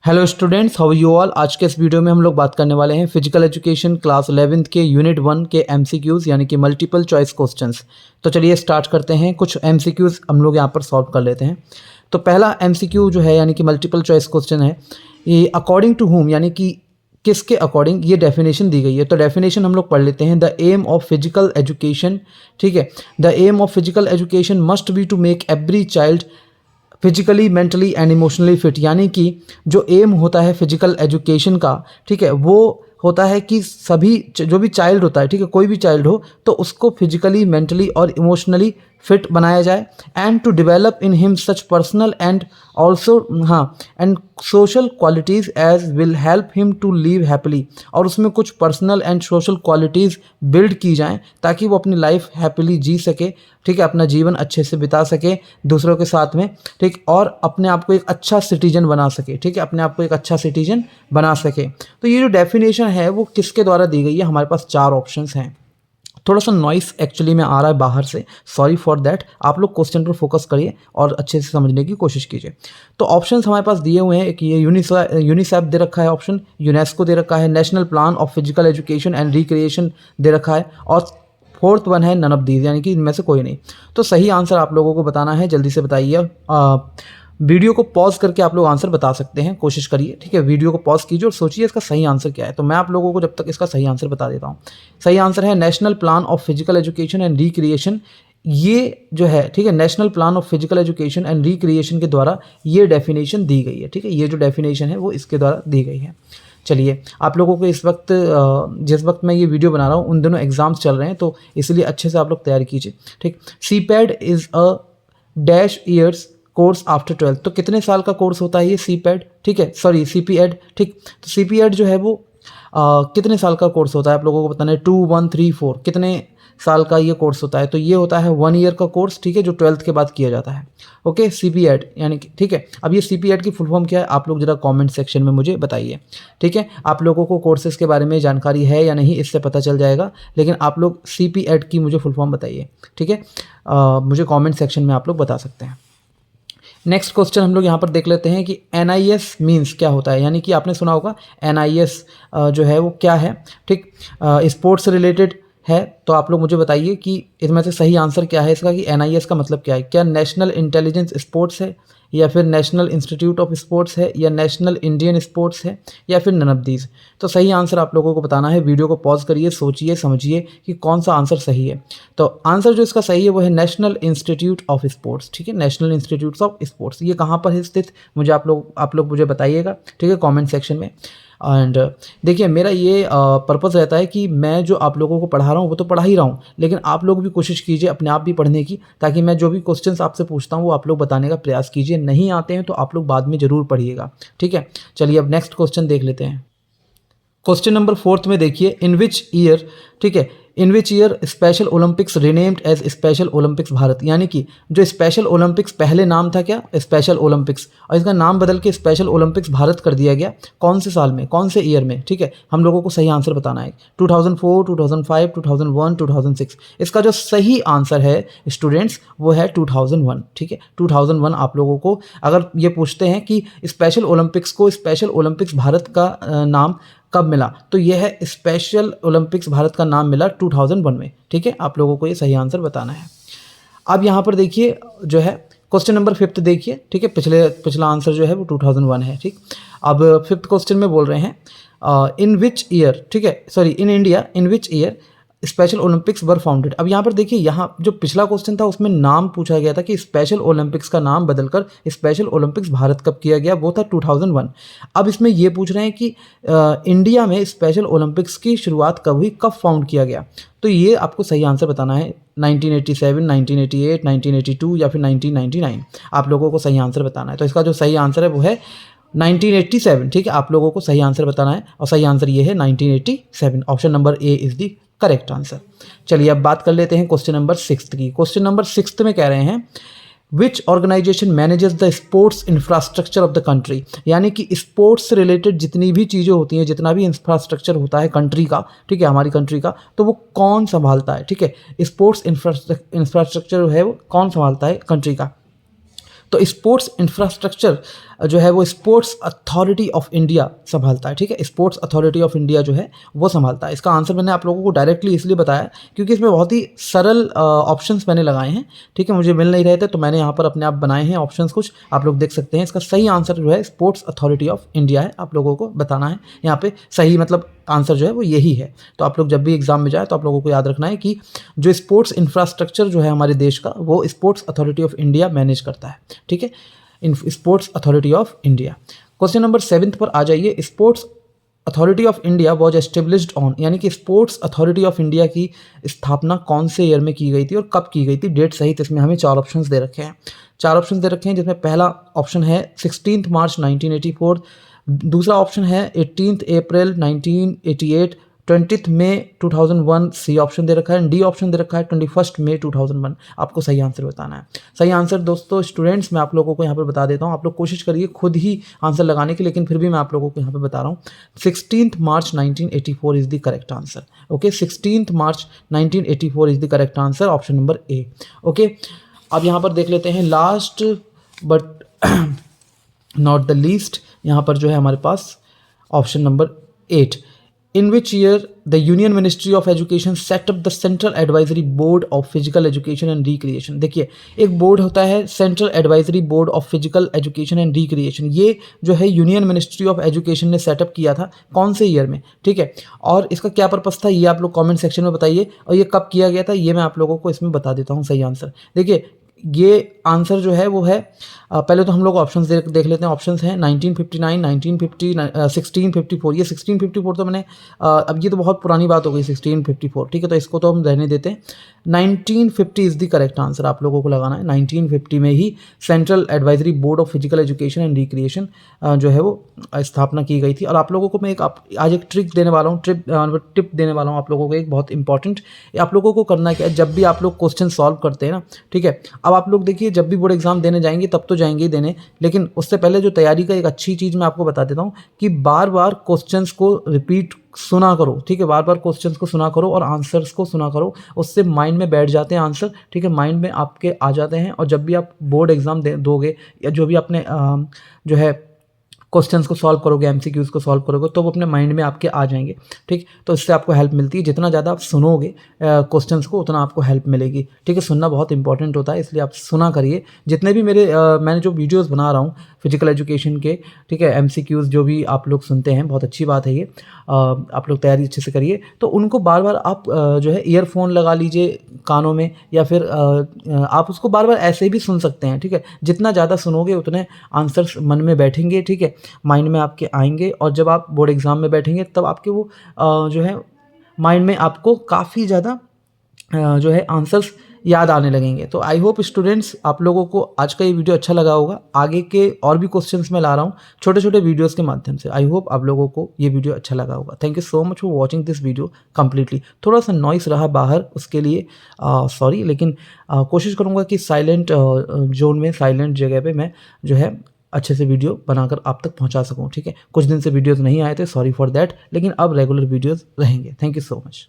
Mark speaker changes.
Speaker 1: Hello students, how you all. आज के इस वीडियो में हम लोग बात करने वाले हैं फिजिकल एजुकेशन क्लास 11th के यूनिट 1 के एमसीक्यूज़ यानी कि मल्टीपल चॉइस क्वेश्चंस। तो चलिए स्टार्ट करते हैं। कुछ एमसीक्यूज़ हम लोग यहाँ पर सॉल्व कर लेते हैं। तो पहला एमसीक्यू जो है यानी कि मल्टीपल चॉइस क्वेश्चन है, ये अकॉर्डिंग टू हुम यानी कि किसके अकॉर्डिंग ये डेफिनेशन दी गई है। तो डेफिनेशन हम लोग पढ़ लेते हैं। The aim of physical education, ठीक है, the aim of physical education must be to make every child physically mentally and emotionally fit. यानी कि जो एम होता है फिजिकल एजुकेशन का, ठीक है, वो होता है कि सभी जो भी चाइल्ड होता है, ठीक है, कोई भी चाइल्ड हो तो उसको फिजिकली मेंटली और इमोशनली फिट बनाया जाए and to develop in him such personal and also and social qualities as will help him to live happily. और उसमें कुछ personal and social qualities build की जाएं ताकि वो अपनी लाइफ हैप्पीली जी सके, ठीक है, अपना जीवन अच्छे से बिता सके दूसरों के साथ में, ठीक, और अपने आप को एक अच्छा सिटीजन बना सके, ठीक है, अपने आप को एक अच्छा सिटीजन बना सके। तो ये जो डेफिनेशन है वो किसके द्वारा दी गई है? हमारे पास चार ऑप्शंस हैं। थोड़ा सा नॉइस एक्चुअली में आ रहा है बाहर से, सॉरी फॉर दैट। आप लोग क्वेश्चन पर फोकस करिए और अच्छे से समझने की कोशिश कीजिए। तो ऑप्शंस हमारे पास दिए हुए हैं। एक ये यूनिसेफ दे रखा है ऑप्शन, यूनेस्को दे रखा है, national plan of physical education and recreation दे रखा है, और फोर्थ वन है नन ऑफ दीज, यानी कि इनमें से कोई नहीं। तो सही आंसर आप लोगों को बताना है, जल्दी से बताइए। वीडियो को पॉज करके आप लोग आंसर बता सकते हैं, कोशिश करिए, ठीक है। वीडियो को पॉज कीजिए और सोचिए इसका सही आंसर क्या है। तो मैं आप लोगों को जब तक इसका सही आंसर बता देता हूँ। सही आंसर है national plan of physical education and recreation. ये जो है, ठीक है, national plan of physical education and recreation के द्वारा ये डेफिनेशन दी गई है, ठीक है। ये जो डेफिनेशन है वो इसके द्वारा दी गई है। चलिए, आप लोगों को इस वक्त जिस वक्त मैं ये वीडियो बना रहा हूँ उन दिनों एग्जाम्स चल रहे हैं, तो इसलिए अच्छे से आप लोग तैयारी कीजिए, ठीक। CPEd is a dash years course after 12। तो कितने साल का कोर्स होता है ये सीपैड, ठीक है, सॉरी सीपीएड, ठीक। तो सीपीएड जो है वो कितने साल का कोर्स होता है आप लोगों को बताना है। 2, 1, 3, 4 कितने साल का ये कोर्स होता है? तो ये होता है 1 ईयर का कोर्स, ठीक है, जो 12th के बाद किया जाता है। ओके, सीपीएड यानी कि, ठीक है। अब ये सीपीएड की फुल फॉर्म क्या है आप लोग जरा कमेंट सेक्शन में मुझे बताइए, ठीक है। आप लोगों को कोर्सेज के बारे में जानकारी है या नहीं इससे पता चल जाएगा, लेकिन आप लोग सीपीएड की मुझे फुल फॉर्म बताइए, ठीक है। मुझे कॉमेंट सेक्शन में आप लोग बता सकते हैं। नेक्स्ट क्वेश्चन हम लोग यहाँ पर देख लेते हैं कि NIS मीन्स क्या होता है। यानी कि आपने सुना होगा NIS जो है वो क्या है, ठीक। स्पोर्ट्स से रिलेटेड है। तो आप लोग मुझे बताइए कि इसमें से सही आंसर क्या है इसका, कि NIS का मतलब क्या है। क्या नेशनल इंटेलिजेंस स्पोर्ट्स है, या फिर नेशनल इंस्टीट्यूट ऑफ स्पोर्ट्स है, या नेशनल इंडियन स्पोर्ट्स है, या फिर नन ऑफ दीज। तो सही आंसर आप लोगों को बताना है। वीडियो को पॉज करिए, सोचिए समझिए कि कौन सा आंसर सही है। तो आंसर जो इसका सही है वो है नेशनल इंस्टीट्यूट ऑफ स्पोर्ट्स, ठीक है, नेशनल इंस्टीट्यूट ऑफ स्पोर्ट्स। ये कहाँ पर है स्थित, मुझे आप लोग मुझे बताइएगा, ठीक है, कॉमेंट सेक्शन में। एंड देखिए, मेरा ये पर्पज़ रहता है कि मैं जो आप लोगों को पढ़ा रहा हूँ वो तो पढ़ा ही रहा हूँ, लेकिन आप लोग भी कोशिश कीजिए अपने आप भी पढ़ने की, ताकि मैं जो भी क्वेश्चंस आपसे पूछता हूँ वो आप लोग बताने का प्रयास कीजिए। नहीं आते हैं तो आप लोग बाद में ज़रूर पढ़िएगा, ठीक है। चलिए अब नेक्स्ट क्वेश्चन देख लेते हैं। क्वेश्चन नंबर 4 में देखिए, इन विच ईयर, ठीक है, in which year special olympics renamed as special olympics Bharat. यानी कि जो स्पेशल ओलंपिक्स पहले नाम था क्या, स्पेशल ओलंपिक्स, और इसका नाम बदल के स्पेशल ओलंपिक्स भारत कर दिया गया। कौन से साल में, कौन से ईयर में, ठीक है, हम लोगों को सही आंसर बताना है। 2004, 2005, 2001, 2006। इसका जो सही आंसर है स्टूडेंट्स वो है 2001, ठीक है। 2001 आप लोगों को अगर ये पूछते हैं कि स्पेशल ओलंपिक्स को स्पेशल ओलंपिक्स भारत का नाम कब मिला, तो यह है स्पेशल ओलंपिक्स भारत का नाम मिला 2001 में, ठीक है। आप लोगों को ये सही आंसर बताना है। अब यहाँ पर देखिए जो है क्वेश्चन नंबर 5 देखिए, ठीक है, पिछला आंसर जो है वो 2001 है, ठीक। अब 5th क्वेश्चन में बोल रहे हैं इन विच ईयर, ठीक है, sorry in India in which year special Olympics were founded. अब यहाँ पर देखिए, यहाँ जो पिछला क्वेश्चन था उसमें नाम पूछा गया था कि स्पेशल ओलंपिक्स का नाम बदलकर स्पेशल ओलंपिक्स भारत कब किया गया, वो था 2001। अब इसमें ये पूछ रहे हैं कि इंडिया में स्पेशल ओलंपिक्स की शुरुआत कब हुई, कब फाउंड किया गया। तो ये आपको सही आंसर बताना है। 1987, 1988, 1982 या फिर 1999। आप लोगों को सही आंसर बताना है। तो इसका जो सही आंसर है वो है 1987, ठीक है। आप लोगों को सही आंसर बताना है और सही आंसर ये है 1987। Option number A is the correct answer. चलिए अब बात कर लेते हैं क्वेश्चन नंबर 6 की। क्वेश्चन नंबर 6 में कह रहे हैं which organisation manages the sports infrastructure of the country. यानी कि स्पोर्ट्स से रिलेटेड जितनी भी चीज़ें होती हैं, जितना भी इंफ्रास्ट्रक्चर होता है कंट्री का, ठीक है, हमारी कंट्री का, तो वो कौन संभालता है, ठीक है। स्पोर्ट्स इंफ्रास्ट्रक्चर है वो कौन संभालता है कंट्री का। तो स्पोर्ट्स इंफ्रास्ट्रक्चर जो है वो स्पोर्ट्स अथॉरिटी ऑफ इंडिया संभालता है, ठीक है। स्पोर्ट्स अथॉरिटी ऑफ इंडिया जो है वो संभालता है। इसका आंसर मैंने आप लोगों को डायरेक्टली इसलिए बताया क्योंकि इसमें बहुत ही सरल ऑप्शंस मैंने लगाए हैं, ठीक है। मुझे मिल नहीं रहे थे तो मैंने यहाँ पर अपने आप बनाए हैं ऑप्शंस, कुछ आप लोग देख सकते हैं। इसका सही आंसर जो है स्पोर्ट्स अथॉरिटी ऑफ इंडिया है, आप लोगों को बताना है यहाँ पे सही, मतलब आंसर जो है वो यही है। तो आप लोग जब भी एग्जाम में जाए तो आप लोगों को याद रखना है कि जो स्पोर्ट्स इंफ्रास्ट्रक्चर जो है हमारे देश का वो sports authority of India manage करता है, ठीक है। Sports authority of India. Question number 7 पर आ जाइए। Sports authority of India was established on, यानी कि स्पोर्ट्स अथॉरिटी ऑफ इंडिया की स्थापना कौन से ईयर में की गई थी और कब की गई थी, डेट सहित। इसमें हमें 4 ऑप्शंस दे रखे हैं, 4 ऑप्शन दे रखे हैं, जिसमें पहला ऑप्शन है 16 मार्च 1984, दूसरा ऑप्शन है 18 अप्रैल 1988, 20 मई 2001 सी ऑप्शन दे रखा है, डी ऑप्शन दे रखा है 21 मई 2001। आपको सही आंसर बताना है। सही आंसर दोस्तों स्टूडेंट्स मैं आप लोगों को यहाँ पर बता देता हूँ, आप लोग कोशिश करिए खुद ही आंसर लगाने की, लेकिन फिर भी मैं आप लोगों को यहाँ पे बता रहा हूँ 16 March 1984 is the correct answer. Okay, 16 March 1984 is the correct answer, option number A. Okay, अब यहाँ पर देख लेते हैं last but not the least, यहाँ पर जो है हमारे पास option number 8। In which year the union ministry of education set up the central advisory board of physical education and recreation. देखिए एक बोर्ड होता है central advisory board of physical education and recreation, ये जो है यूनियन मिनिस्ट्री ऑफ एजुकेशन ने setup किया था कौन से ईयर में, ठीक है। और इसका क्या पर्पस था ये आप लोग कमेंट सेक्शन में बताइए, और ये कब किया गया था ये मैं आप लोगों को इसमें बता देता हूँ सही आंसर। देखिए ये आंसर जो है वो है, पहले तो हम लोग ऑप्शंस देख लेते हैं। ऑप्शंस हैं 1959, 1950, 1654। ये 1654 तो मैंने अब ये तो बहुत पुरानी बात हो गई 1654, ठीक है, तो इसको तो हम रहने देते हैं। 1950 इज़ द करेक्ट आंसर आप लोगों को लगाना है। 1950 में ही central advisory board of physical education and recreation जो है वो स्थापना की गई थी। और आप लोगों को मैं आज एक ट्रिक देने वाला हूँ, टिप देने वाला हूँ आप लोगों को, एक बहुत इंपॉर्टेंट। आप लोगों को करना क्या है, जब भी आप लोग क्वेश्चन सॉल्व करते हैं ना, ठीक है, अब आप लोग देखिए जब भी बोर्ड एग्जाम देने जाएंगे तब तो जाएंगे ही देने, लेकिन उससे पहले जो तैयारी का एक अच्छी चीज़ मैं आपको बता देता हूँ कि बार बार क्वेश्चंस को रिपीट सुना करो, ठीक है। बार बार क्वेश्चंस को सुना करो और आंसर्स को सुना करो, उससे माइंड में बैठ जाते हैं आंसर, ठीक है, माइंड में आपके आ जाते हैं। और जब भी आप बोर्ड एग्जाम दोगे या जो भी आपने जो है क्वेश्चंस को सॉल्व करोगे, एमसीक्यूज को सॉल्व करोगे, तो वो अपने माइंड में आपके आ जाएंगे, ठीक। तो इससे आपको हेल्प मिलती है, जितना ज़्यादा आप सुनोगे क्वेश्चंस को उतना आपको हेल्प मिलेगी, ठीक है। सुनना बहुत इंपॉर्टेंट होता है, इसलिए आप सुना करिए। जितने भी मैंने जो वीडियोस बना रहा हूँ फिजिकल एजुकेशन के, ठीक है, एमसीक्यूज जो भी आप लोग सुनते हैं, बहुत अच्छी बात है ये, आप लोग तैयारी अच्छे से करिए। तो उनको बार बार आप जो है ईयरफोन लगा लीजिए कानों में, या फिर आप उसको बार बार ऐसे भी सुन सकते हैं, ठीक है। जितना ज़्यादा सुनोगे उतने आंसर्स मन में बैठेंगे, ठीक है, माइंड में आपके आएंगे। और जब आप बोर्ड एग्जाम में बैठेंगे तब आपके वो जो है माइंड में आपको काफ़ी ज़्यादा जो है आंसर्स याद आने लगेंगे। तो आई होप स्टूडेंट्स आप लोगों को आज का ये वीडियो अच्छा लगा होगा। आगे के और भी क्वेश्चंस मैं ला रहा हूँ छोटे छोटे वीडियोस के माध्यम से। आई होप आप लोगों को ये वीडियो अच्छा लगा होगा। Thank you so much for watching this video completely. थोड़ा सा नॉइस रहा बाहर, उसके लिए सॉरी, लेकिन कोशिश करूँगा कि साइलेंट जोन में, साइलेंट जगह पर मैं जो है अच्छे से वीडियो बनाकर आप तक पहुंचा सकूं, ठीक है। कुछ दिन से वीडियोस नहीं आए थे, सॉरी फॉर दैट, लेकिन अब रेगुलर वीडियोस रहेंगे। Thank you so much.